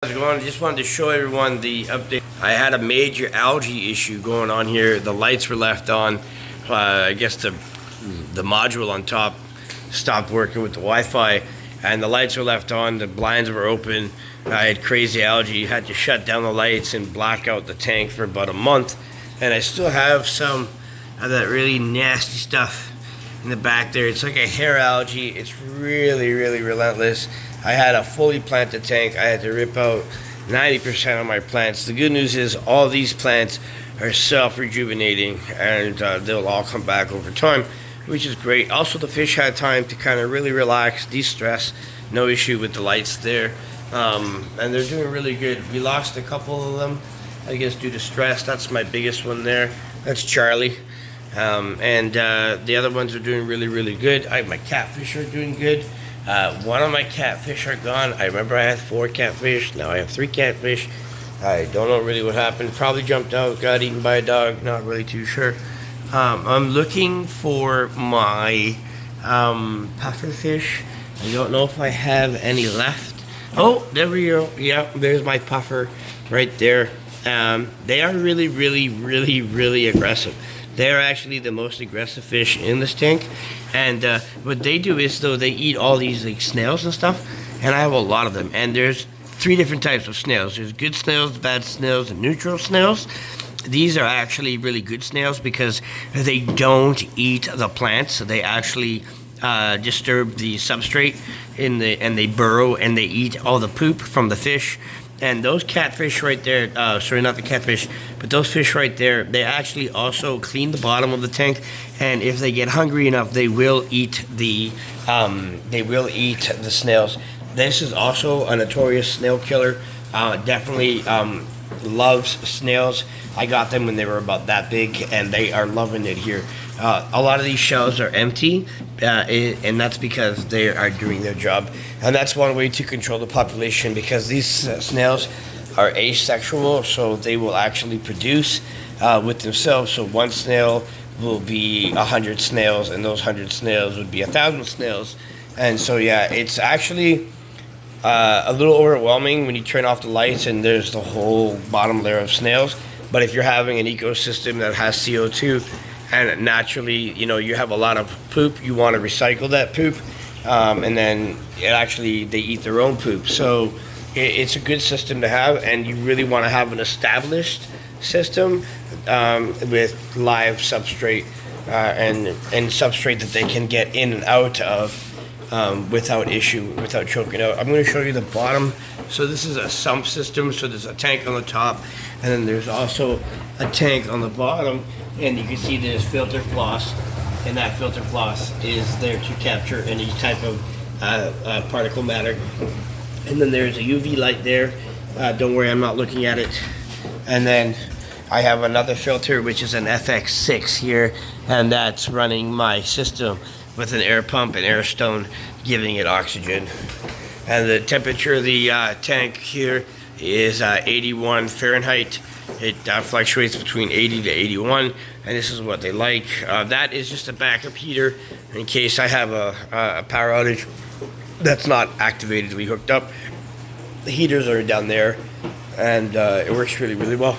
How's it going? I just wanted to show everyone the update. I had a major algae issue going on here. The lights were left on. I guess the module on top stopped working with the Wi-Fi, and the lights were left on. The blinds were open. I had crazy algae. Had to shut down the lights and black out the tank for about a month. And I still have some of that really nasty stuff in the back there. It's like a hair algae. It's really, really relentless. I had a fully planted tank. I had to rip out 90% of my plants. The good news is all these plants are self-rejuvenating, and they'll all come back over time, which is great. Also, the fish had time to kind of really relax, de-stress. No issue with the lights there. And they're doing really good. We lost a couple of them, I guess, due to stress. That's my biggest one there. That's Charlie. And the other ones are doing really, really good. My catfish are doing good. One of my catfish are gone. I remember I had 4 catfish. Now I have 3 catfish. I don't know really what happened. Probably jumped out, got eaten by a dog. Not really too sure. I'm looking for my puffer fish. I don't know if I have any left. Oh, there we go. Yeah, there's my puffer right there. They are really, really, really, really aggressive. They're actually the most aggressive fish in this tank. And what they do is, though, they eat all these like snails and stuff. And I have a lot of them. And there's 3 different types of snails. There's good snails, bad snails, and neutral snails. These are actually really good snails because they don't eat the plants. So they actually disturb the substrate and they burrow and they eat all the poop from the fish. And those catfish right there, sorry, not the catfish, but those fish right there, they actually also clean the bottom of the tank. And if they get hungry enough, they will eat the snails. This is also a notorious snail killer. Definitely loves snails. I got them when they were about that big, and they are loving it here. A lot of these shells are empty, and that's because they are doing their job. And that's one way to control the population, because these snails are asexual, so they will actually produce with themselves. So one snail will be 100 snails, and those 100 snails would be 1,000 snails. And so, yeah, it's actually a little overwhelming when you turn off the lights and there's the whole bottom layer of snails. But if you're having an ecosystem that has CO2, and naturally, you have a lot of poop, you want to recycle that poop, and then they eat their own poop. So it's a good system to have, and you really want to have an established system with live substrate and substrate that they can get in and out of without issue, without choking out. I'm going to show you the bottom. So this is a sump system. So there's a tank on the top, and then there's also a tank on the bottom. And you can see there's filter floss, and that filter floss is there to capture any type of particle matter. And then there's a UV light there. Don't worry, I'm not looking at it. And then I have another filter, which is an fx6 here, and that's running my system with an air pump and air stone, giving it oxygen. And the temperature of the tank here is 81 Fahrenheit. It fluctuates between 80 to 81, and this is what they like. That is just a backup heater in case I have a power outage that's not activatedly hooked up. The heaters are down there, and it works really, really well.